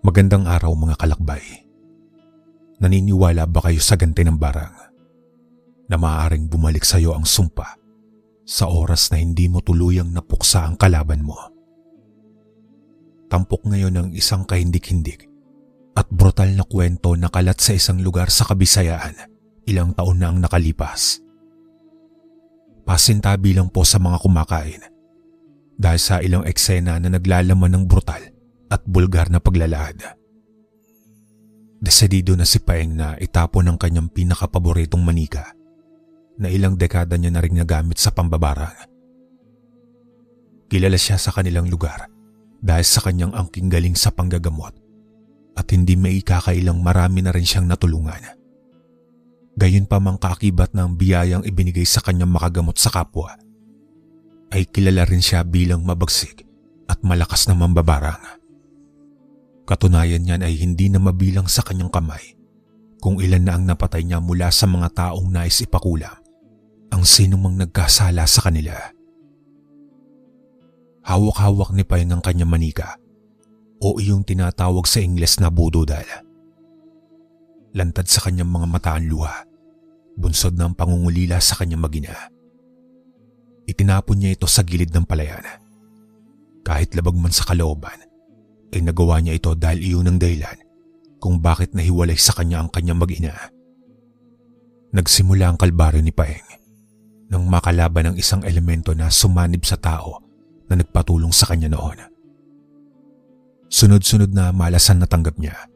Magandang araw mga kalakbay. Naniniwala ba kayo sa ganti ng barang na maaaring bumalik sa iyo ang sumpa sa oras na hindi mo tuluyang napuksa ang kalaban mo? Tampok ngayon ang isang kahindik-hindik at brutal na kwento na kalat sa isang lugar sa Kabisayaan ilang taon na ang nakalipas. Pasintabi lang po sa mga kumakain dahil sa ilang eksena na naglalaman ng brutal at bulgar na paglalahad. Desidido na si Paeng na itapon ang kanyang pinakapaboritong manika na ilang dekada niya na rin nagamit sa pambabarang. Kilala siya sa kanilang lugar dahil sa kanyang angking galing sa panggagamot at hindi maikakailang marami na rin siyang natulungan. Gayon pa mang kaakibat ng biyayang ibinigay sa kanyang makagamot sa kapwa, ay kilala rin siya bilang mabagsik at malakas na mambabarang. Katunayan niyan ay hindi na mabilang sa kanyang kamay kung ilan na ang napatay niya mula sa mga taong nais ipakulam ang sinumang nagkasala sa kanila. Hawak-hawak ni Paeng ang kanyang manika o iyong tinatawag sa Ingles na budodal. Lantad sa kanyang mga mata ang luha, bunsod ng pangungulila sa kanyang magina. Itinapon niya ito sa gilid ng palayan. Kahit labag man sa kalooban, ay nagawa niya ito dahil iyon ang dahilan kung bakit nahiwalay sa kanya ang kanyang mag-ina. Nagsimula ang kalbaryo ni Paeng nang makalaban ng isang elemento na sumanib sa tao na nagpatulong sa kanya noon. Sunod-sunod na malasan na tanggap niya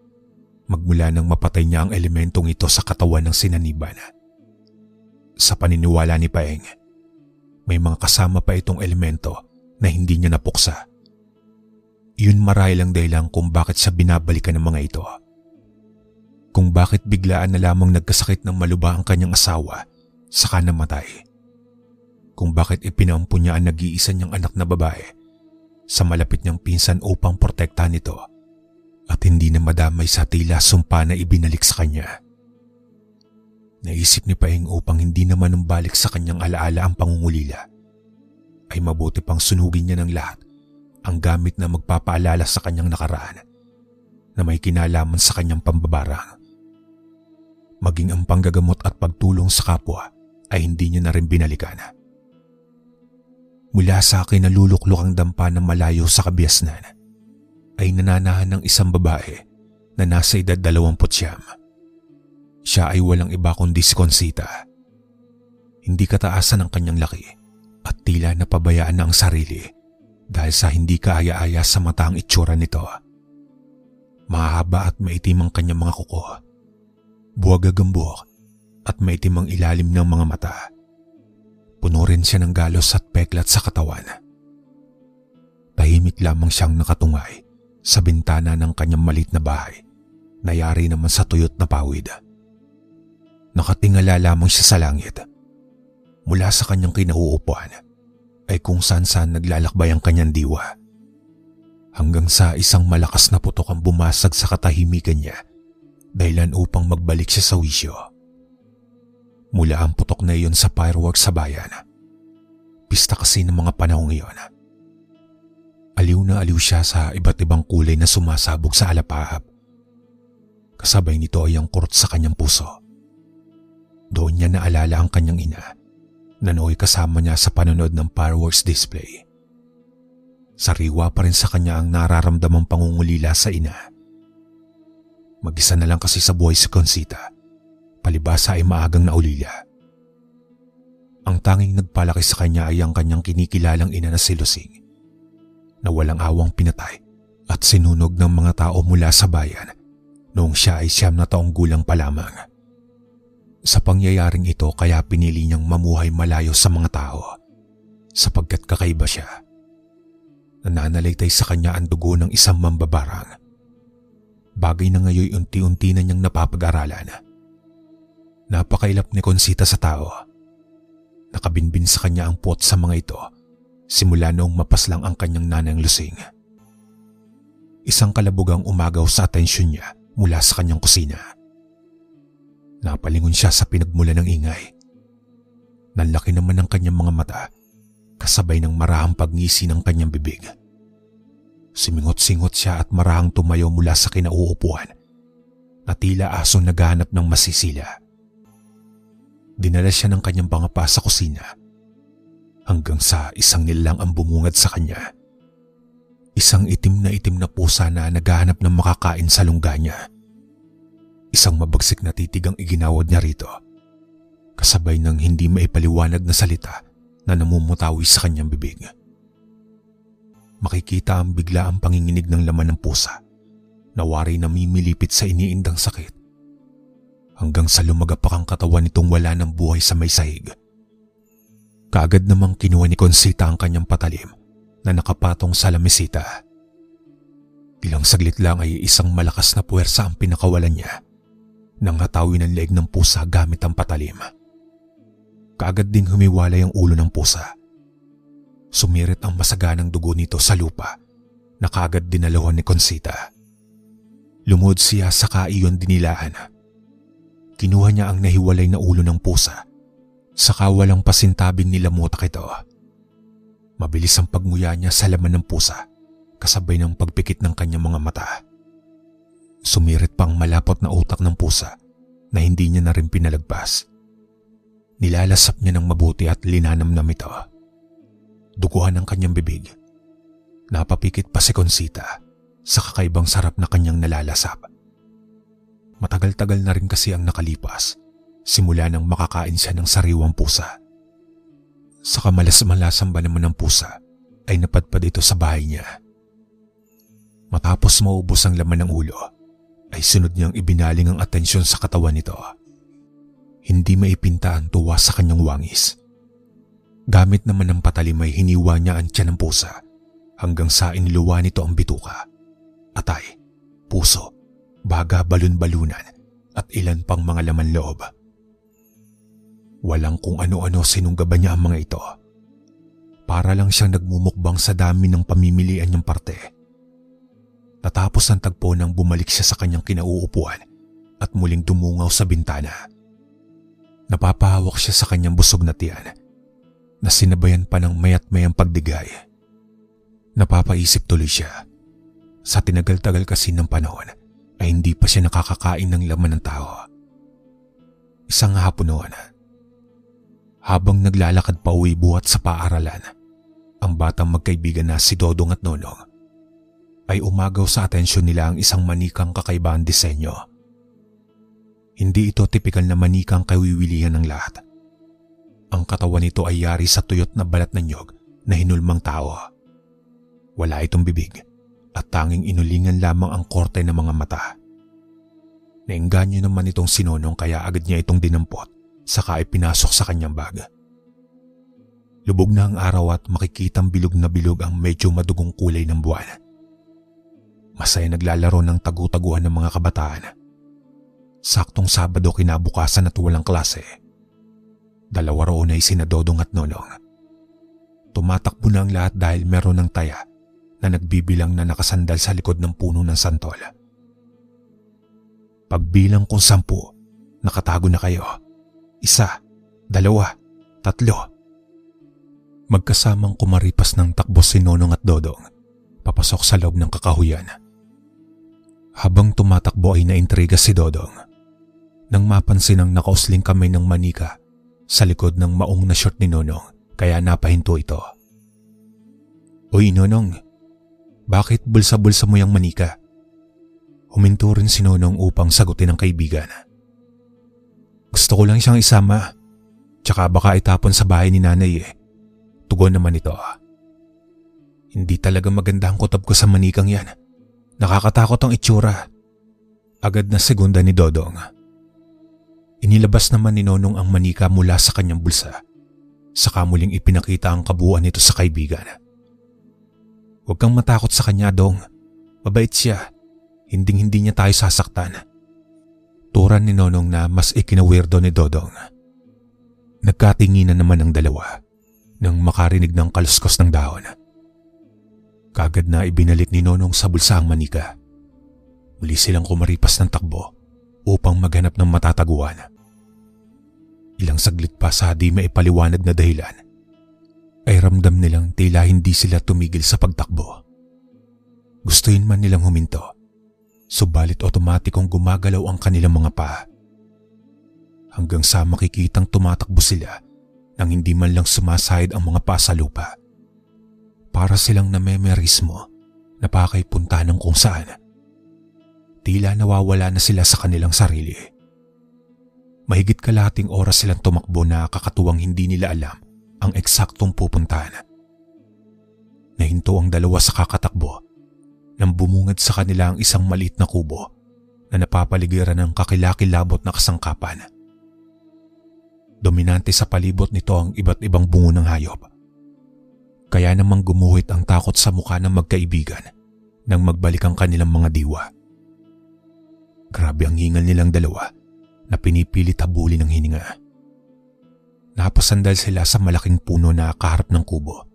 magmula nang mapatay niya ang elementong ito sa katawan ng sinaniban. Sa paniniwala ni Paeng, may mga kasama pa itong elemento na hindi niya napuksa. Yun marahil ang dahilan kung bakit siya binabalikan ng mga ito. Kung bakit biglaan na lamang nagkasakit ng maluba ang kanyang asawa saka namatay. Kung bakit ipinampo niya ang nag-iisa niyang anak na babae sa malapit niyang pinsan upang protektahan ito at hindi na madamay sa tila sumpa na ibinalik sa kanya. Naisip ni Paeng upang hindi naman umbalik sa kanyang alaala ang pangungulila, ay mabuti pang sunugin niya ng lahat ang gamit na magpapaalala sa kanyang nakaraan na may kinalaman sa kanyang pambabarang. Maging ang panggagamot at pagtulong sa kapwa ay hindi niya na rin binalikan. Mula sa akin naluluklok ang dampa na malayo sa Kabiasnan ay nananahan ng isang babae na nasa edad 29. Siya ay walang iba kundi si Consita. Hindi kataasan ang kanyang laki at tila napabayaan na ang sarili dahil sa hindi kaaya-aya sa mata ang itsura nito. Mahaba at maitim ang kanyang mga kuko, buwag-gagambok at maitim ang ilalim ng mga mata. Puno rin siya ng galos at peklat sa katawan. Tahimik lamang siyang nakatungay sa bintana ng kanyang maliit na bahay na yari naman sa tuyot na pawid. Nakatingala lamang siya sa langit. Mula sa kanyang kinauupuan ay kung saan-saan naglalakbay ang kanyang diwa. Hanggang sa isang malakas na putok ang bumasag sa katahimikan niya dahilan upang magbalik siya sa wisyo. Mula ang putok na iyon sa fireworks sa bayan. Pista kasi ng mga panahong iyon. Aliw na aliw siya sa iba't ibang kulay na sumasabog sa alapahap. Kasabay nito ay ang kurot sa kanyang puso. Doon niya naalala ang kanyang ina na nooy kasama niya sa panonood ng fireworks display. Sariwa pa rin sa kanya ang nararamdamang pangungulila sa ina. Mag-isa na lang kasi sa buhay si Consita, palibasa ay maagang naulila. Ang tanging nagpalaki sa kanya ay ang kanyang kinikilalang ina na si Lusing, na walang awang pinatay at sinunog ng mga tao mula sa bayan noong siya ay 9 na taong gulang pa lamang. Sa pangyayaring ito kaya pinili niyang mamuhay malayo sa mga tao sapagkat kakaiba siya. Nananalaytay sa kanya ang dugo ng isang mambabarang. Bagay na ngayon unti-unti na niyang napapag-aralan. Napakailap ni Consita sa tao. Nakabinbin sa kanya ang puot sa mga ito simula noong mapaslang ang kanyang nanang Lusing. Isang kalabugang umagaw sa atensyon niya mula sa kanyang kusina. Napalingon siya sa pinagmula ng ingay. Nanlaki naman ang kanyang mga mata kasabay ng marahang pagngisi ng kanyang bibig. Sumingot-singot siya at marahang tumayo mula sa kinauupuan na tila asong naghahanap ng masisila. Dinala siya ng kanyang pangapa sa kusina hanggang sa isang nilalang ang bumungad sa kanya. Isang itim na pusa na naghahanap ng makakain sa lungga niya. Isang mabagsik na titig ang iginawad niya rito, kasabay ng hindi maipaliwanag na salita na namumutawi sa kanyang bibig. Makikita ang bigla ang panginginig ng laman ng pusa na wari na mimilipit sa iniindang sakit hanggang sa lumagapak ang katawan nitong wala ng buhay sa may sahig. Kaagad namang kinuha ni Consita ang kanyang patalim na nakapatong sa lamesita. Ilang saglit lang ay isang malakas na puwersa ang pinakawalan niya nang hatawin ang leeg ng pusa gamit ang patalim. Kaagad ding humiwalay ang ulo ng pusa. Sumirit ang masaganang dugo nito sa lupa na kaagad dinalawan ni Consita. Lumuhod siya saka iyon dinilaan. Kinuha niya ang nahiwalay na ulo ng pusa saka walang pasintabing nilamutak ito. Mabilis ang pagmuya niya sa laman ng pusa kasabay ng pagpikit ng kanyang mga mata. Sumirit pa ang malapot na utak ng pusa na hindi niya na rin pinalagpas. Nilalasap niya ng mabuti at linanamnam ito. Duguhan ang kanyang bibig. Napapikit pa si Consita sa kakaibang sarap na kanyang nalalasap. Matagal-tagal na rin kasi ang nakalipas simula nang makakain siya ng sariwang pusa. Sa kamalas-malasang ba naman ng pusa ay napadpad ito sa bahay niya. Matapos maubos ang laman ng ulo ay sunod niyang ibinaling ang atensyon sa katawan nito. Hindi maipinta ang tuwa sa kanyang wangis. Gamit naman ng patalim ay hiniwa niya ang tiyan ng pusa hanggang sa iniluwa nito ang bituka, atay, puso, baga, balun-balunan at ilan pang mga laman loob. Walang kung ano-ano sinunggaban niya ang mga ito. Para lang siyang nagmumukbang sa dami ng pamimilian niyang parte. Natapos ang tagpo nang bumalik siya sa kanyang kinauupuan at muling dumungaw sa bintana. Napapahawak siya sa kanyang busog na tiyan na sinabayan pa ng mayat-mayang pagdigay. Napapaisip tuloy siya. Sa tinagal-tagal kasi ng panahon ay hindi pa siya nakakakain ng laman ng tao. Isang hapon noon, habang naglalakad pa uwi buhat sa paaralan, ang batang magkaibigan na si Dodong at Nonong ay umagaw sa atensyon nila ang isang manikang kakaibang disenyo. Hindi ito tipikal na manikang kawiwilihan ng lahat. Ang katawan nito ay yari sa tuyot na balat ng nyog na hinulmang tao. Wala itong bibig at tanging inulingan lamang ang korte ng mga mata. Naengganyo naman itong sinonong kaya agad niya itong dinampot saka ay pinasok sa kanyang bag. Lubog na ang araw at makikitang bilog na bilog ang medyo madugong kulay ng buwan. Masaya naglalaro ng tagu-taguan ng mga kabataan. Saktong Sabado kinabukasan at walang klase. Dalawa roon ay sina Dodong at Nonong. Tumatakbo na ang lahat dahil meron ng taya na nagbibilang na nakasandal sa likod ng puno ng santol. Pagbilang kung 10, nakatago na kayo. 1, 2, 3. Magkasamang kumaripas ng takbo si Nonong at Dodong papasok sa loob ng kakahuyan. Habang tumatakbo ay naintriga si Dodong nang mapansin ang nakausling kamay ng manika sa likod ng maong na short ni Nonong kaya napahinto ito. Uy Nonong, bakit bulsa-bulsa mo yung manika? Huminto rin si Nonong upang sagutin ang kaibigan. Gusto ko lang siyang isama, tsaka baka itapon sa bahay ni nanay eh. Tugon naman ito. Hindi talaga maganda ang kutob ko sa manikang yan. Nakakatakot ang itsura. Agad na segunda ni Dodong. Inilabas naman ni Nonong ang manika mula sa kanyang bulsa. Saka muling ipinakita ang kabuuan nito sa kaibigan. Huwag kang matakot sa kanya, Dong. Mabait siya. Hinding-hindi niya tayo sasaktan. Turan ni Nonong na mas ikinawirdo ni Dodong. Nagkatinginan naman ang dalawa nang makarinig ng kaluskos ng dahon. Kaagad na ibinalik ni Nonong sa bulsa ang manika. Muli silang kumaripas ng takbo upang maghanap ng matataguan. Ilang saglit pa sa di maipaliwanag na dahilan ay ramdam nilang tila hindi sila tumigil sa pagtakbo. Gustuin man nilang huminto, subalit otomatikong gumagalaw ang kanilang mga paa. Hanggang sa makikitang tumatakbo sila nang hindi man lang sumasahid ang mga paa sa lupa. Para silang namemerismo na pakaipunta ng kung saan. Tila nawawala na sila sa kanilang sarili. Mahigit kalahating oras silang tumakbo na kakatuwang hindi nila alam ang eksaktong pupuntahan. Nahinto ang dalawa sa kakatakbo nang bumungad sa kanila ang isang maliit na kubo na napapaligiran ng kakilakilabot na kasangkapan. Dominante sa palibot nito ang iba't ibang bungo ng hayop. Kaya namang gumuhit ang takot sa mukha ng magkaibigan nang magbalik ang kanilang mga diwa. Grabe ang hingal nilang dalawa na pinipilit habulin ng hininga. Napasandal sila sa malaking puno na kaharap ng kubo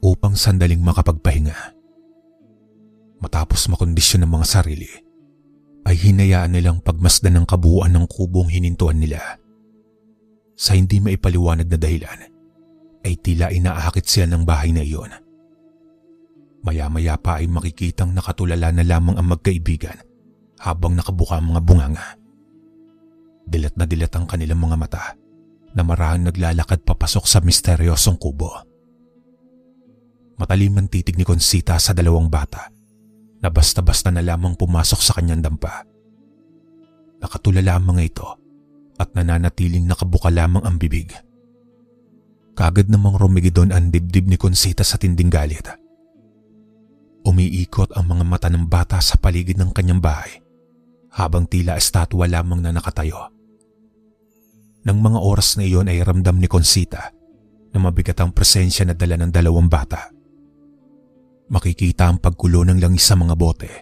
upang sandaling makapagpahinga. Matapos makondisyon ng mga sarili, ay hinayaan nilang pagmasdan ng kabuuan ng kubong hinintuan nila. Sa hindi maipaliwanag na dahilan, ay tila inaakit sila ng bahay na iyon. Maya-maya pa ay makikitang nakatulala na lamang ang magkaibigan habang nakabuka ang mga bunganga. Dilat na dilat ang kanilang mga mata na marahang naglalakad papasok sa misteryosong kubo. Matalim ang titig ni Conchita sa dalawang bata na basta-basta na lamang pumasok sa kanyang dampa. Nakatulala ang mga ito at nananatiling nakabuka lamang ang bibig. Kagad namang rumigidon ang dibdib ni Conchita sa tinding galit. Umiikot ang mga mata ng bata sa paligid ng kanyang bahay habang tila estatwa lamang na nakatayo. Nang mga oras na iyon ay ramdam ni Conchita na mabigat ang presensya na dala ng dalawang bata. Makikita ang paggulo ng langis sa mga bote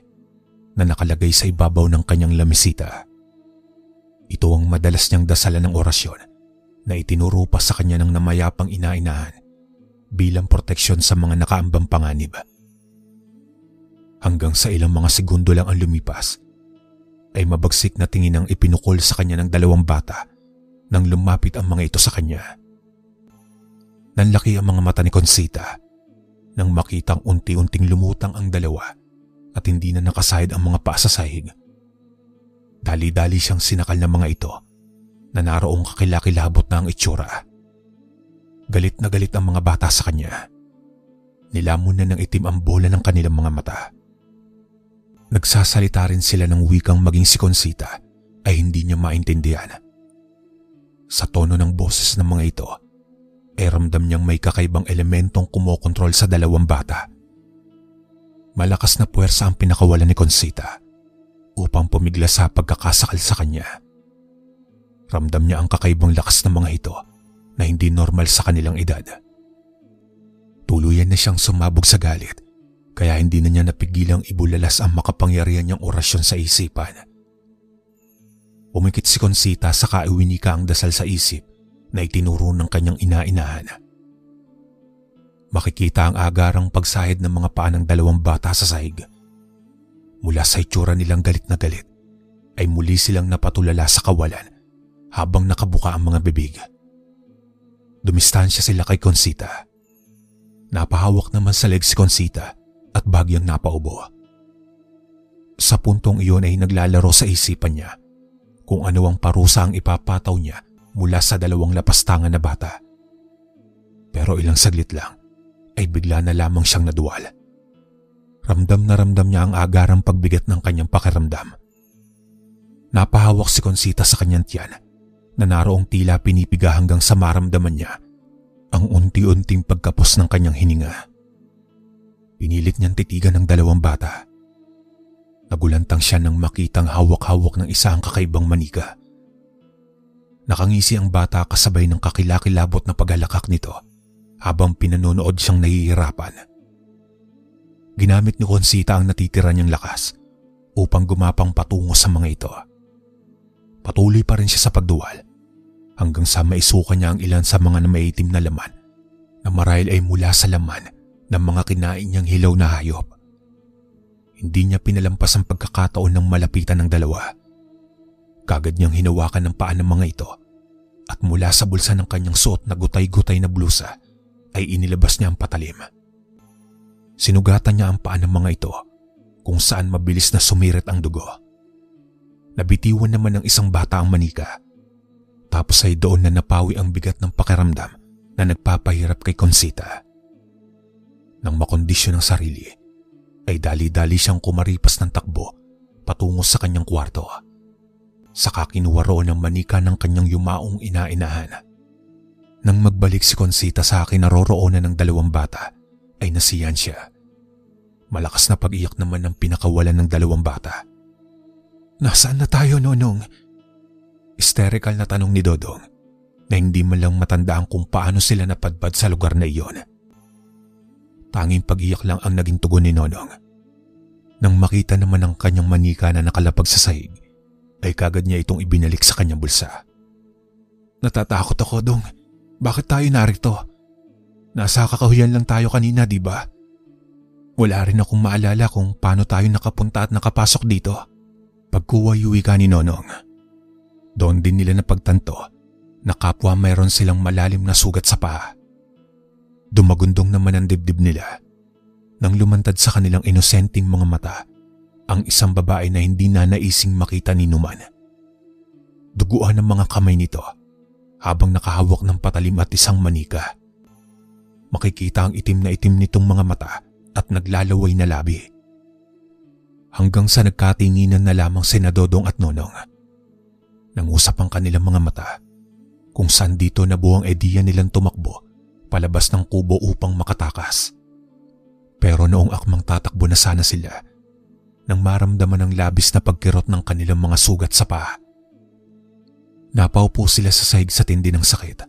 na nakalagay sa ibabaw ng kanyang lamisita. Ito ang madalas niyang dasalan ng orasyon na itinuro pa sa kanya ng namayapang ina-inahan bilang proteksyon sa mga nakaambang panganib. Hanggang sa ilang mga segundo lang ang lumipas, ay mabagsik na tingin ang ipinukol sa kanya ng dalawang bata nang lumapit ang mga ito sa kanya. Nanlaki ang mga mata ni Conchita nang makitang unti-unting lumutang ang dalawa at hindi na nakasahid ang mga paa sa sahig. Dali-dali siyang sinakal ng mga ito na naroong kakilakilabot na ang itsura. Galit na galit ang mga bata sa kanya. Nilamon na ng itim ang bola ng kanilang mga mata. Nagsasalita rin sila ng wikang maging si Conchita ay hindi niya maintindihan. Sa tono ng boses ng mga ito, ay ramdam niyang may kakaibang elementong kumokontrol sa dalawang bata. Malakas na puwersa ang pinakawalan ni Conchita upang pumigla sa pagkakasakal sa kanya. Ramdam niya ang kakaibang lakas ng mga ito na hindi normal sa kanilang edad. Tuluyan na siyang sumabog sa galit kaya hindi na niya napigilang ibulalas ang makapangyarihan niyang orasyon sa isipan. Umikit si Conchita sa kaiwinika ang dasal sa isip na itinuro ng kanyang ina-inahan. Makikita ang agarang pagsahid ng mga paa ng dalawang bata sa sahig. Mula sa itsura nilang galit na galit, ay muli silang napatulala sa kawalan habang nakabuka ang mga bibig. Dumistansya sila kay Conchita. Napahawak naman sa leg si Conchita at bagyang napaubo. Sa puntong iyon ay naglalaro sa isipan niya kung ano ang parusa ang ipapataw niya mula sa dalawang lapastangan na bata. Pero ilang saglit lang ay bigla na lamang siyang naduwal. Ramdam na ramdam niya ang agarang pagbigat ng kanyang pakiramdam. Napahawak si Conchita sa kanyang tiyan na naroong tila pinipiga hanggang sa maramdaman niya ang unti-unting pagkapos ng kanyang hininga. Pinilit niyang titigan ng dalawang bata. Nagulantang siya nang makitang hawak-hawak ng isa ang kakaibang manika. Nakangisi ang bata kasabay ng kakilakilabot na paghalakak nito habang pinanonood siyang nahihirapan. Ginamit ni Conchita ang natitira niyang lakas upang gumapang patungo sa mga ito. Patuloy pa rin siya sa pagduwal hanggang sa maisuka niya ang ilan sa mga maitim na laman na marahil ay mula sa laman ng mga kinain niyang hilaw na hayop. Hindi niya pinalampas ang pagkakataon ng malapitan ng dalawa. Kagad niyang hinawakan ng paa ng mga ito at mula sa bulsa ng kanyang suot na gutay-gutay na blusa ay inilabas niya ang patalim. Sinugatan niya ang paa ng mga ito kung saan mabilis na sumirit ang dugo. Nabitiwan naman ng isang bata ang manika. Tapos ay doon na napawi ang bigat ng pakiramdam na nagpapahirap kay Consita. Nang makondisyon ang sarili, ay dali-dali siyang kumaripas ng takbo patungo sa kanyang kwarto. Saka kinuha roon ng manika ng kanyang yumaong ina-inahan. Nang magbalik si Consita sa kinaroroonan ng dalawang bata, ay nasiyan siya. Malakas na pag-iyak naman ang pinakawalan ng dalawang bata. "Nasaan na tayo, Nonong?" Hysterical na tanong ni Dodong na hindi man lang matandaan kung paano sila napadpad sa lugar na iyon. Tanging pag-iyak lang ang naging tugon ni Nonong. Nang makita naman ang kanyang manika na nakalapag sa sahig, ay kagad niya itong ibinalik sa kanyang bulsa. "Natatakot ako, Dong. Bakit tayo narito? Nasa kakahuyan lang tayo kanina, di ba? Wala rin akong maalala kung paano tayo nakapunta at nakapasok dito." Pagkuwayuwi ka ni Nonong, doon din nila napagtanto na kapwa mayroon silang malalim na sugat sa paa. Dumagundong naman ang dibdib nila nang lumantad sa kanilang inosenteng mga mata ang isang babae na hindi na naising makita ni Numan. Duguan ang mga kamay nito habang nakahawak ng patalim at isang manika. Makikita ang itim na itim nitong mga mata at naglalaway na labi. Hanggang sa nagkatinginan na lamang sina Dodong at Nonong. Nangusap ang kanilang mga mata kung saan dito nabuo ang ideya nilang tumakbo palabas ng kubo upang makatakas. Pero noong akmang tatakbo na sana sila, nang maramdaman ang labis na pagkirot ng kanilang mga sugat sa paa. Napaupo sila sa sahig sa tindi ng sakit.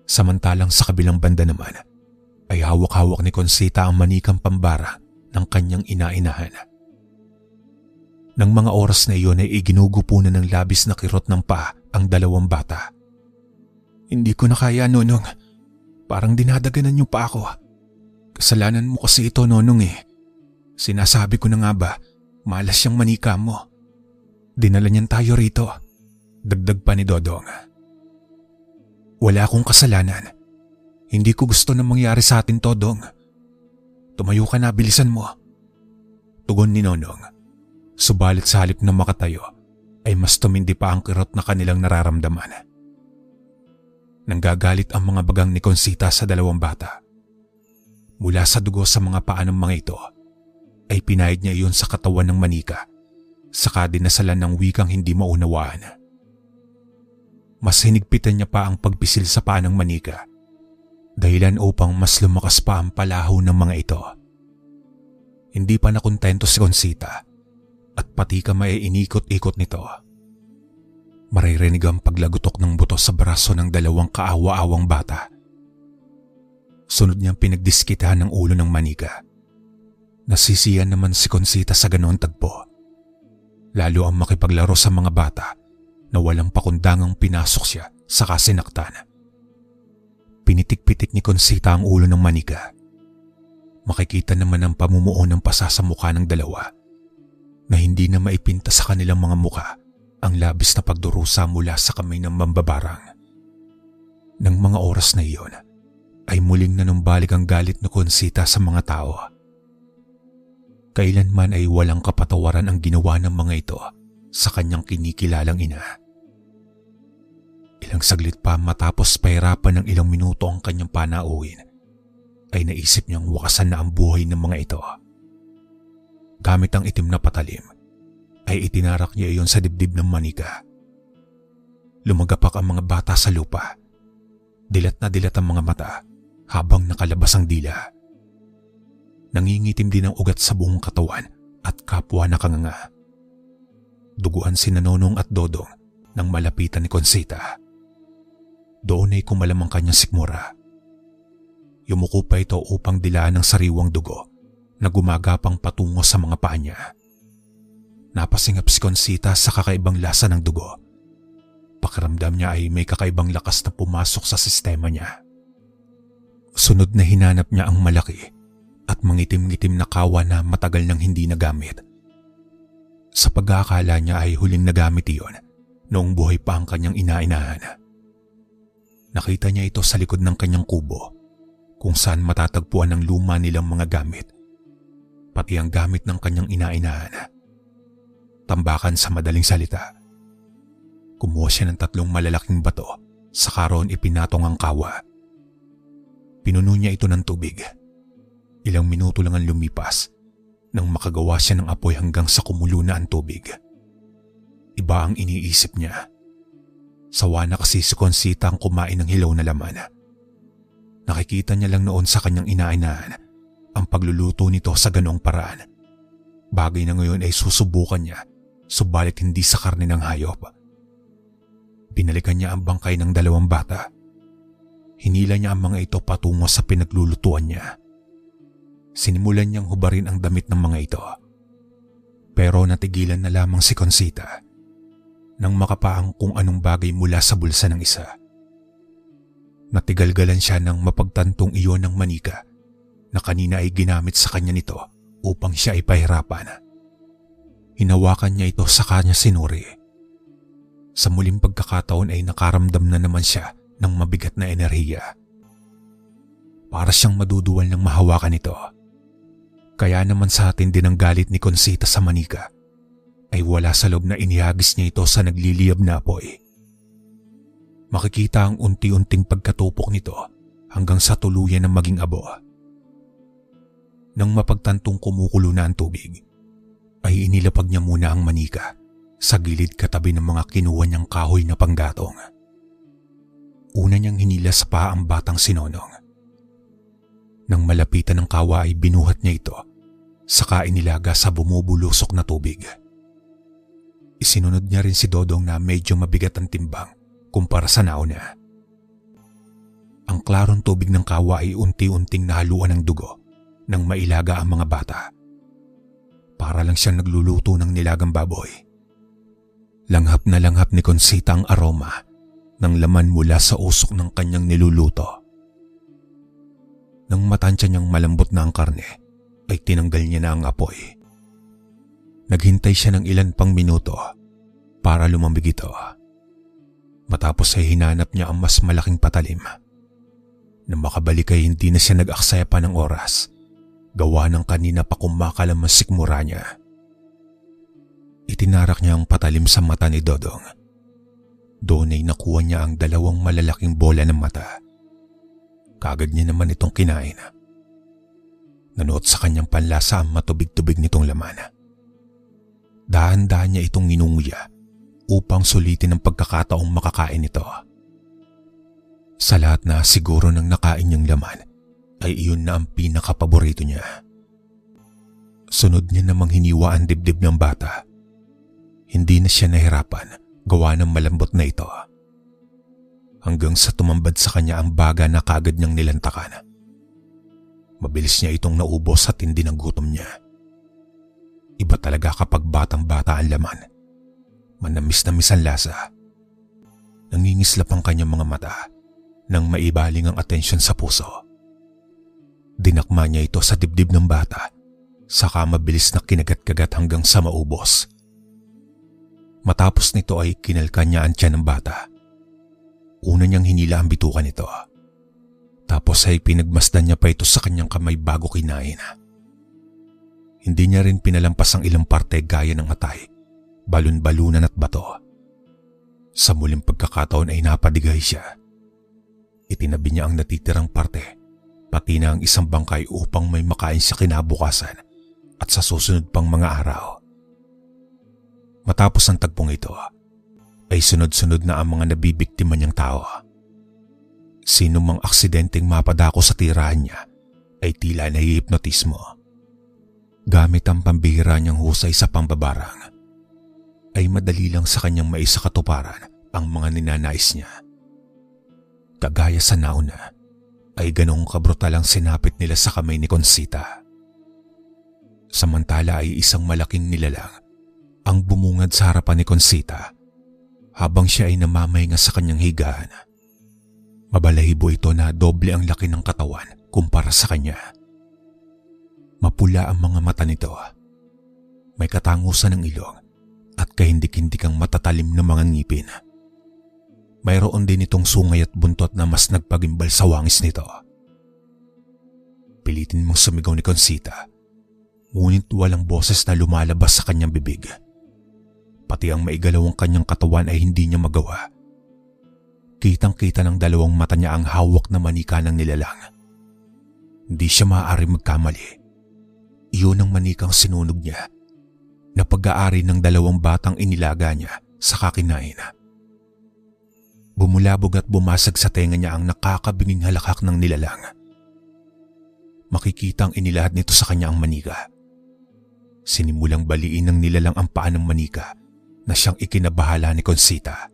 Samantalang sa kabilang banda naman ay hawak-hawak ni Consita ang manikang pambara ng kanyang ina-inahan. Nang mga oras na iyon ay iginugupo na ng labis na kirot ng paa ang dalawang bata. "Hindi ko na kaya, Nonong. Parang dinadaganan niyo pa ako. Kasalanan mo kasi ito, Nonong eh. Sinasabi ko na nga ba, malas siyang manika mo. Dinala niyan tayo rito." Dagdag pa ni Dodong. "Wala akong kasalanan. Hindi ko gusto na mangyari sa atin to, Dong. Tumayo ka na, bilisan mo." Tugon ni Nonong. Subalit sa halip na makatayo ay mas tumindi pa ang kirot na kanilang nararamdaman. Nanggagalit ang mga bagang ni Consita sa dalawang bata. Mula sa dugo sa mga paa ng mga ito ay pinahid niya iyon sa katawan ng manika, saka dinasalan ng wikang hindi maunawaan. Mas hinigpitan niya pa ang pagpisil sa paa ng manika, dahilan upang mas lumakas pa ang palaho ng mga ito. Hindi pa nakontento si Consita at pati kamay ay inikot-ikot nito. Maririnig ang paglagutok ng buto sa braso ng dalawang kaawa-awang bata. Sunod niyang pinagdiskitahan ng ulo ng manika. Nasisiyan naman si Consita sa ganoon tagpo. Lalo ang makipaglaro sa mga bata na walang pakundangang pinasok siya sa kasinaktan. Pinitik-pitik ni Consita ang ulo ng manika. Makikita naman ang pamumuo ng pasa sa mukha ng dalawa na hindi na maipinta sa kanilang mga mukha ang labis na pagdurusa mula sa kamay ng mambabarang. Nang mga oras na iyon, ay muling nanumbalik ang galit ni Consita sa mga tao. Kailanman ay walang kapatawaran ang ginawa ng mga ito sa kanyang kinikilalang ina. Ilang saglit pa matapos pahirapan ng ilang minuto ang kanyang panauhin, ay naisip niyang wakasan na ang buhay ng mga ito. Gamit ang itim na patalim, ay itinarak niya iyon sa dibdib ng manika. Lumagapak ang mga bata sa lupa. Dilat na dilat ang mga mata habang nakalabas ang dila. Nangingitim din ang ugat sa buong katawan at kapwa nakanganga. Duguan si Nonong at Dodong nang malapitan ni Consita. Doon ay kumalam ang kanyang sikmura. Yumuko pa ito upang dilaan ng sariwang dugo na gumagapang patungo sa mga paa niya. Napasingap si Consita sa kakaibang lasa ng dugo. Pakiramdam niya ay may kakaibang lakas na pumasok sa sistema niya. Sunod na hinanap niya ang malaki at mangitim-ngitim na kawa na matagal nang hindi nagamit. Sa pag-aakala niya ay huling nagamit iyon noong buhay pa ang kanyang ina-inahan. Nakita niya ito sa likod ng kanyang kubo kung saan matatagpuan ang luma nilang mga gamit. pati ang gamit ng kanyang inainahan. Tambakan sa madaling salita. Kumuha siya ng 3 malalaking bato, saka roon ipinatong ang kawa. Pinuno niya ito ng tubig. Ilang minuto lang ang lumipas nang makagawa siya ng apoy hanggang sa kumulo na ang tubig. Iba ang iniisip niya. Sawa na kasi si Conchita ang kumain ng hilaw na laman. Nakikita niya lang noon sa kanyang inainahan ang pagluluto nito sa ganoong paraan. Bagay na ngayon ay susubukan niya, subalit hindi sa karne ng hayop. Binalikan niya ang bangkay ng 2 bata. Hinila niya ang mga ito patungo sa pinaglulutuan niya. Sinimulan niyang hubarin ang damit ng mga ito. Pero natigilan na lamang si Conchita nang makapaang kung anong bagay mula sa bulsa ng isa. Natigalgalan siya nang mapagtantong iyon ng manika na kanina ay ginamit sa kanya nito upang siya ay pahirapan. Hinawakan niya ito sa kanya sinuri. Sa muling pagkakataon ay nakaramdam na naman siya ng mabigat na enerhiya. Para siyang maduduwal ng mahawakan ito. Kaya naman sa atin din ang galit ni Conchita sa manika ay wala sa loob na inihagis niya ito sa nagliliyab na apoy. Makikita ang unti-unting pagkatupok nito hanggang sa tuluyan ng maging abo. Nang mapagtantong kumukulo na ang tubig, ay inilapag niya muna ang manika sa gilid katabi ng mga kinuha niyang kahoy na panggatong. Una niyang hinila sa paa ang batang sinonong. Nang malapitan ng kawa ay binuhat niya ito, saka inilaga sa bumubulusok na tubig. Isinunod niya rin si Dodong na medyo mabigat ang timbang kumpara sa nauna. Ang klarong tubig ng kawa ay unti-unting nahaluan ng dugo nang mailaga ang mga bata. Para lang siyang nagluluto ng nilagang baboy. Langhap na langhap ni Conchita ang aroma ng laman mula sa usok ng kanyang niluluto. Nang matansya niyang malambot na ang karne, ay tinanggal niya na ang apoy. Naghintay siya ng ilan pang minuto para lumambig ito. Matapos ay hinanap niya ang mas malaking patalim. Nang makabalik ay hindi na siya nag-aksaya pa ng oras. Gawa ng kanina pa kumakalam ang sikmura niya. Itinarak niya ang patalim sa mata ni Dodong. Doon ay nakuha niya ang 2 malalaking bola ng mata. Kagad niya naman itong kinain. Nanuot sa kanyang panlasa ang matubig-tubig nitong laman. Dahan-dahan niya itong ninunguya upang sulitin ang pagkakataong makakain ito. Sa lahat na siguro ng nakain niyang laman ay iyon na ang pinakapaborito niya. Sunod niya namang hiniwa ang dibdib ng bata. Hindi na siya nahirapan gawa ng malambot na ito. Hanggang sa tumambad sa kanya ang baga na kagad niyang nilantakan. Mabilis niya itong naubos sa tindi ng gutom niya. Iba talaga kapag batang-bata ang laman. Manamis-namis ang lasa. Nangingislap ang kanyang mga mata nang maibaling ang atensyon sa puso. Dinakma niya ito sa dibdib ng bata, saka mabilis na kinagat-kagat hanggang sa maubos. Matapos nito ay kinalkan niya ang tiyan ng bata. Una niyang hinila ang bitukan nito. Tapos ay pinagmasdan niya pa ito sa kanyang kamay bago kinain. Hindi niya rin pinalampas ang ilang parte gaya ng atay, balon-balunan at bato. Sa muling pagkakataon ay napadigay siya. Itinabi niya ang natitirang parte, pati na ang isang bangkay upang may makain siya kinabukasan at sa susunod pang mga araw. Matapos ang tagpong ito, ay sunod-sunod na ang mga nabibiktima niyang tao. Sino mang aksidenteng mapadako sa tirahan niya ay tila nahihipnotismo. Gamit ang pambihira niyang husay sa pambabarang, ay madali lang sa kanyang maisakatuparan ang mga ninanais niya. Kagaya sa nauna, ay ganong kabrutal ang sinapit nila sa kamay ni Conchita. Samantala ay isang malaking nilalang ang bumungad sa harapan ni Conchita habang siya ay namamahinga sa kanyang higaan. Mabalahibo ito na doble ang laki ng katawan kumpara sa kanya. Mapula ang mga mata nito. May katangusan ng ilong at kahindik-hindikang matatalim na mga ngipin. Mayroon din itong sungay at buntot na mas nagpagimbal sa wangis nito. Pilitin mong sumigaw ni Conchita. Ngunit walang boses na lumalabas sa kanyang bibig. Pati ang maigalawang kanyang katawan ay hindi niya magawa. Kitang-kita ng dalawang mata niya ang hawak na manika ng nilalang. Hindi siya maaari magkamali. Iyon ang manikang sinunog niya na pag-aari ng dalawang batang inilaga niya sa kakinain. Bumulabog at bumasag sa tenga niya ang nakakabinging halakhak ng nilalang. Makikitang inilahad nito sa kanya ang manika. Sinimulang baliin ng nilalang ang paa ng manika na siyang ikinabahala ni Conchita.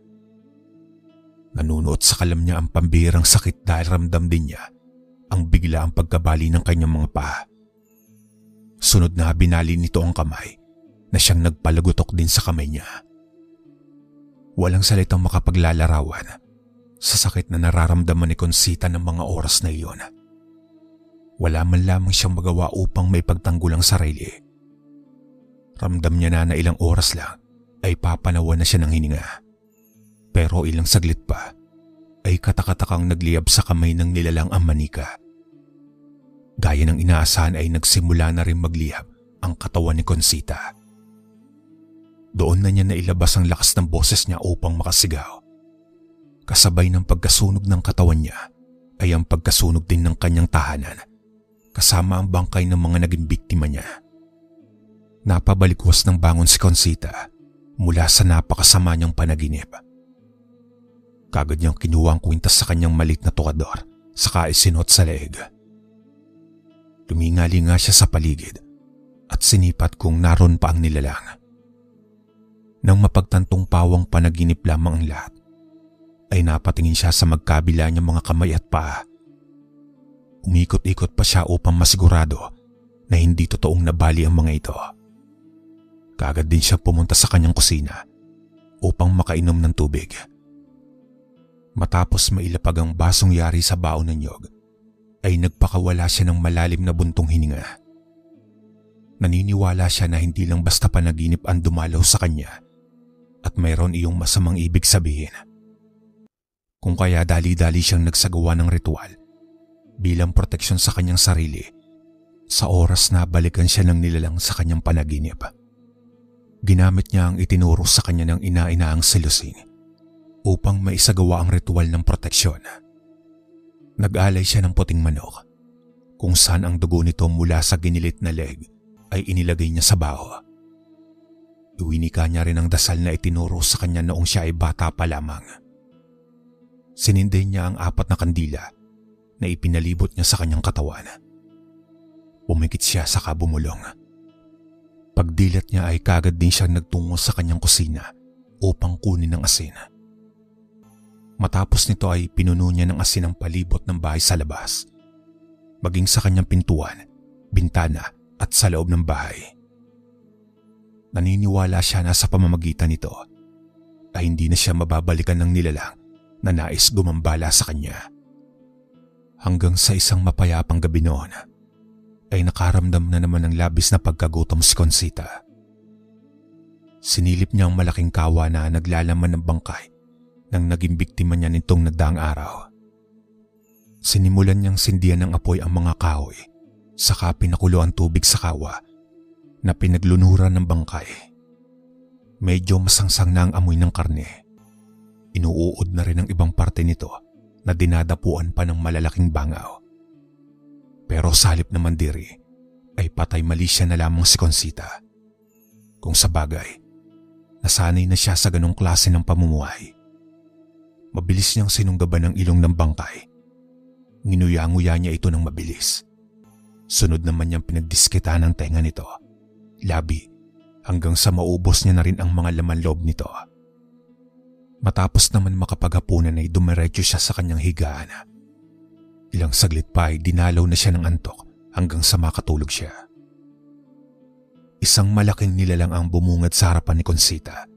Nanunuot sa kalam niya ang pambihirang sakit dahil ramdam din niya ang biglaang pagkabali ng kanyang mga paa. Sunod na binali nito ang kamay na siyang nagpalagutok din sa kamay niya. Walang salitang makapaglalarawan sa sakit na nararamdaman ni Conchita ng mga oras na iyon. Wala man lamang siyang magawa upang maipagtanggol ang sarili. Ramdam niya na ilang oras lang ay papanawan na siya ng hininga. Pero ilang saglit pa ay katakatakang nagliyab sa kamay ng nilalang ang manika. Gaya ng inaasahan ay nagsimula na rin magliyab ang katawan ni Conchita. Doon na niya nailabas ang lakas ng boses niya upang makasigaw. Kasabay ng pagkasunog ng katawan niya ay ang pagkasunog din ng kanyang tahanan kasama ang bangkay ng mga naging biktima niya. Napabalikwas ng bangon si Conchita mula sa napakasama niyang panaginip. Kagad niyang kinuha ang kwintas sa kanyang maliit na tukador saka isinot sa leeg. Lumingali nga siya sa paligid at sinipat kung naroon pa ang nilalang. Nang mapagtantong pawang panaginip lamang ang lahat, ay napatingin siya sa magkabila niyang mga kamay at paa. Umikot-ikot pa siya upang masigurado na hindi totoong nabali ang mga ito. Kaagad din siya pumunta sa kanyang kusina upang makainom ng tubig. Matapos mailapag ang basong yari sa baon ng niyog, ay nagpakawala siya ng malalim na buntong hininga. Naniniwala siya na hindi lang basta panaginip ang dumalaw sa kanya at mayroon iyong masamang ibig sabihin. Kung kaya dali-dali siyang nagsagawa ng ritual bilang proteksyon sa kanyang sarili sa oras na balikan siya ng nilalang sa kanyang panaginip. Ginamit niya ang itinuro sa kanya ng ina-inaang si Lusing upang maisagawa ang ritual ng proteksyon. Nag-alay siya ng puting manok kung saan ang dugo nito mula sa ginilit na leg ay inilagay niya sa baho. Iwinika niya rin ang dasal na itinuro sa kanya noong siya ay bata pa lamang. Sinindi niya ang 4 na kandila na ipinalibot niya sa kanyang katawan. Pumikit siya saka bumulong. Pagdilat niya ay kagad din siyang nagtungo sa kanyang kusina upang kunin ang asin. Matapos nito ay pinuno niya ng asin ang palibot ng bahay sa labas, maging sa kanyang pintuan, bintana at sa loob ng bahay. Naniniwala siya na sa pamamagitan nito ay hindi na siya mababalikan ng nilalang na nais gumambala sa kanya. Hanggang sa isang mapayapang gabi noon ay nakaramdam na naman ng labis na pagkagutom si Conchita. Sinilip niya ang malaking kawa na naglalaman ng bangkay nang naging biktima niya nitong nagdaang araw. Sinimulan niyang sindihan ng apoy ang mga kahoy, saka pinakulo ang tubig sa kawa na pinaglunuran ng bangkay. Medyo masangsang na ang amoy ng karne. Inuuod na rin ang ibang parte nito na dinadapuan pa ng malalaking bangaw. Pero sa halip naman diri ay patay mali siya na lamang si Conchita. Kung sa bagay, nasanay na siya sa ganong klase ng pamumuhay. Mabilis niyang sinunggaban ang ilong ng bangkay. Nginuya-nguya niya ito ng mabilis. Sunod naman niyang pinagdiskita ng tenga nito, labi, hanggang sa maubos niya na rin ang mga laman loob nito. Matapos naman makapaghapunan ay dumiretso siya sa kanyang higaan. Ilang saglit pa ay dinalaw na siya ng antok hanggang sa makatulog siya. Isang malaking nilalang ang bumungad sa harapan ni Conchita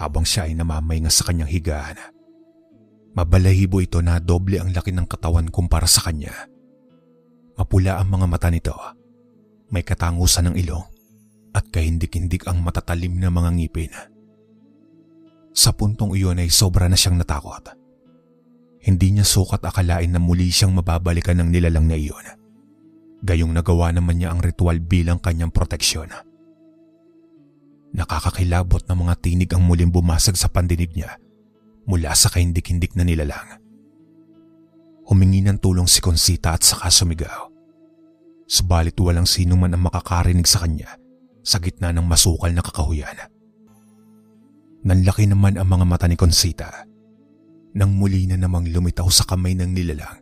habang siya ay namamahinga sa kanyang higaan. Mabalahibo ito na doble ang laki ng katawan kumpara sa kanya. Mapula ang mga mata nito, may katangusan ng ilong at kahindik-hindik ang matatalim na mga ngipin. Sa puntong iyon ay sobra na siyang natakot. Hindi niya sukat akalain na muli siyang mababalikan ng nilalang na iyon. Gayong nagawa naman niya ang ritual bilang kanyang proteksyon. Nakakakilabot na mga tinig ang muling bumasag sa pandinig niya mula sa kahindik-hindik na nilalang. Humingi ng tulong si Conchita at saka sumigaw. Subalit walang sino man ang makakarinig sa kanya sa gitna ng masukal na kakahuyan. Nanlaki naman ang mga mata ni Conchita nang muli na namang lumitaw sa kamay ng nilalang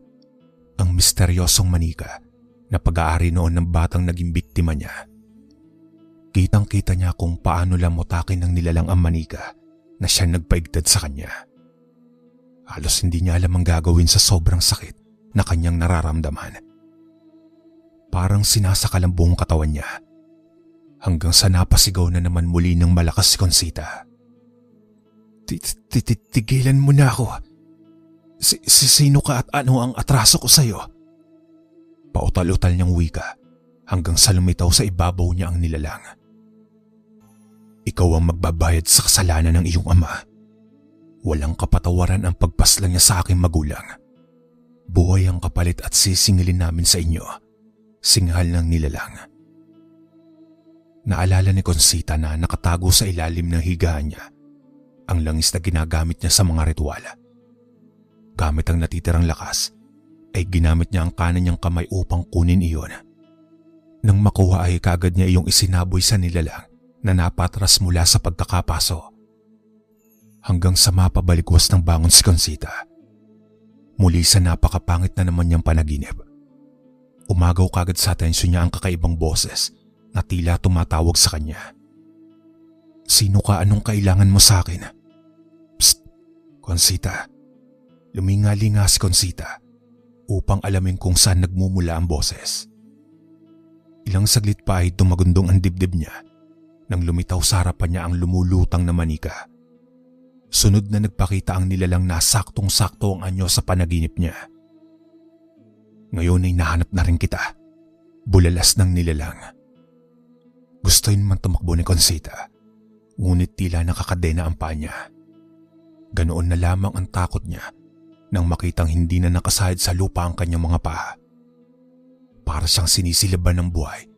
ang misteryosong manika na pag-aari noon ng batang naging biktima niya. Kitang-kita niya kung paano lamutakin ng nilalang ang manika na siya nagpaigtad sa kanya. Halos hindi niya alam ang gagawin sa sobrang sakit na kanyang nararamdaman. Parang sinasakal ang buong katawan niya hanggang sa napasigaw na naman muli ng malakas si Conchita. Tigilan mo na ako. Sino ka at ano ang atraso ko sa'yo? Pautal-utal niyang wika hanggang sa lumitaw sa ibabaw niya ang nilalang. Ikaw ang magbabayad sa kasalanan ng iyong ama. Walang kapatawaran ang pagpaslang niya sa aking magulang. Buhay ang kapalit at sisingilin namin sa inyo. Singhal ng nilalang. Naalala ni Conchita na nakatago sa ilalim ng higaan niya ang langis na ginagamit niya sa mga ritual. Gamit ang natitirang lakas, ay ginamit niya ang kanan niyang kamay upang kunin iyon. Nang makuha ay kaagad niya iyong isinaboy sa nilalang na napatras mula sa pagkakapaso. Hanggang sa mapabalikwas ng bangon si Conchita. Muli sa napakapangit na naman niyang panaginip. Umagaw kaagad sa atensyon niya ang kakaibang boses na tila tumatawag sa kanya. Sino ka? Anong kailangan mo sa akin? Psst! Conchita. Lumingali nga si Conchita upang alamin kung saan nagmumula ang boses. Ilang saglit pa ay tumagundong ang dibdib niya nang lumitaw sa harapan niya ang lumulutang na manika. Sunod na nagpakita ang nilalang na saktong-sakto ang anyo sa panaginip niya. Ngayon ay nahanap na rin kita. Bulalas ng nilalang. Gusto yun man tumakbo ni Conchita, ngunit tila nakakadena ang paa niya. Ganoon na lamang ang takot niya nang makitang hindi na nakasahid sa lupa ang kanyang mga paa. Para siyang sinisilaban ng buhay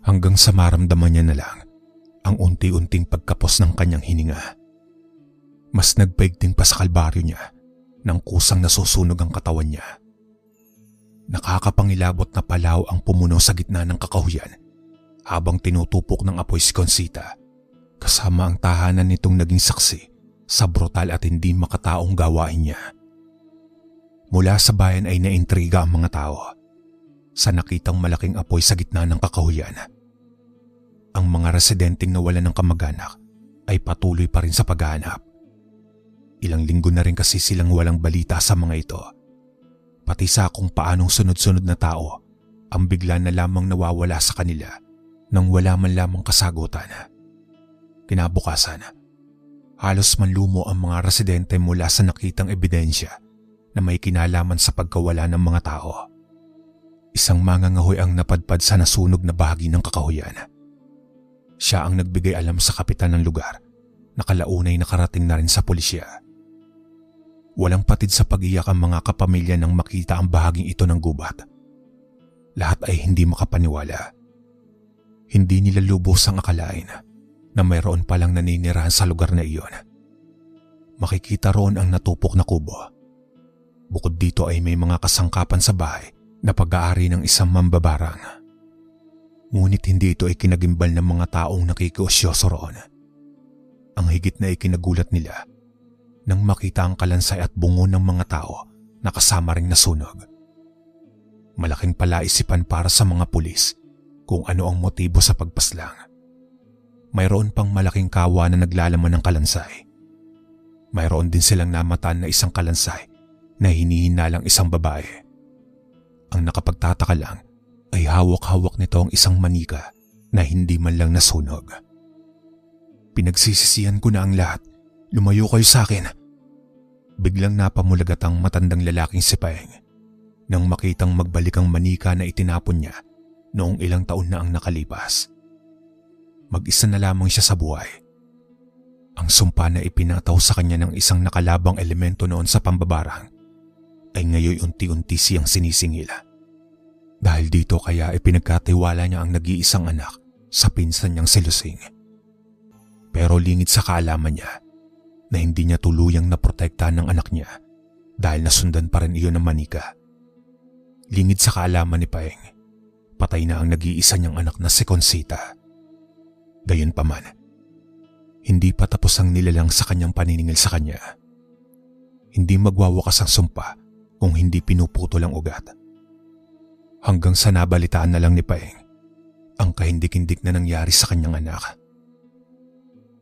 hanggang sa maramdaman niya na lang ang unti-unting pagkapos ng kanyang hininga. Mas nagpaigting pa sa kalbaryo niya nang kusang nasusunog ang katawan niya. Nakakapangilabot na palaw ang pumuno sa gitna ng kakahuyan habang tinutupok ng apoy si Conchita kasama ang tahanan nitong naging saksi sa brutal at hindi makataong gawain niya. Mula sa bayan ay naintriga ang mga tao sa nakitang malaking apoy sa gitna ng kakahuyan. Ang mga residenteng nawalan ng kamag-anak ay patuloy pa rin sa paghahanap. Ilang linggo na rin kasi silang walang balita sa mga ito. Pati sa kung paanong sunod-sunod na tao ang bigla na lamang nawawala sa kanila nang wala man lamang kasagutan. Kinabukasan, halos manlumo ang mga residente mula sa nakitang ebidensya na may kinalaman sa pagkawala ng mga tao. Isang mangangahoy ang napadpad sa nasunog na bahagi ng kakahuyan. Siya ang nagbigay alam sa kapitan ng lugar na kalaunay nakarating na rin sa pulisya. Walang patid sa pag-iyak ang mga kapamilya nang makita ang bahaging ito ng gubat. Lahat ay hindi makapaniwala. Hindi nila lubos ang akalain na mayroon palang naninirahan sa lugar na iyon. Makikita roon ang natupok na kubo. Bukod dito ay may mga kasangkapan sa bahay na pag-aari ng isang mambabarang. Ngunit hindi ito ay kinagimbal ng mga taong nakikiosyoso roon. Ang higit na ikinagulat nila nang makita ang kalansay at bungo ng mga tao na kasama ring nasunog. Malaking palaisipan para sa mga pulis kung ano ang motibo sa pagpaslang. Mayroon pang malaking kawa na naglalaman ng kalansay. Mayroon din silang namatan na isang kalansay na hinihinalang isang babae. Ang nakapagtataka lang ay hawak-hawak nito ang isang manika na hindi man lang nasunog. Pinagsisisihan ko na ang lahat. Lumayo kayo sa akin. Biglang napamulagat ang matandang lalaking si Paeng nang makitang magbalik ang manika na itinapon niya noong ilang taon na ang nakalipas. Mag-isa na lamang siya sa buhay. Ang sumpa na ipinataw sa kanya ng isang nakalabang elemento noon sa pambabarang ay ngayon unti-unti siyang sinisingil. Dahil dito kaya ipinagkatiwala niya ang nag-iisang anak sa pinsan niyang si Lusing. Pero lingid sa kaalaman niya na hindi niya tuluyang naprotektahan ng anak niya dahil nasundan pa rin iyon ng manika. Lingid sa kaalaman ni Paeng, patay na ang nag-iisa niyang anak na si Consita. Gayunpaman, hindi pa tapos ang nilalang sa kanyang paniningil sa kanya. Hindi magwawakas ang sumpa kung hindi pinuputol ang ugat. Hanggang sa nabalitaan na lang ni Paeng ang kahindik-hindik na nangyari sa kanyang anak.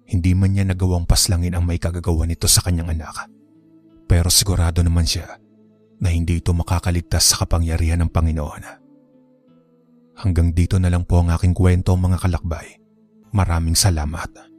Hindi man niya nagawang paslangin ang may kagagawa nito sa kanyang anak, pero sigurado naman siya na hindi ito makakaligtas sa kapangyarihan ng Panginoon. Hanggang dito na lang po ang aking kwento, mga kalakbay. Maraming salamat.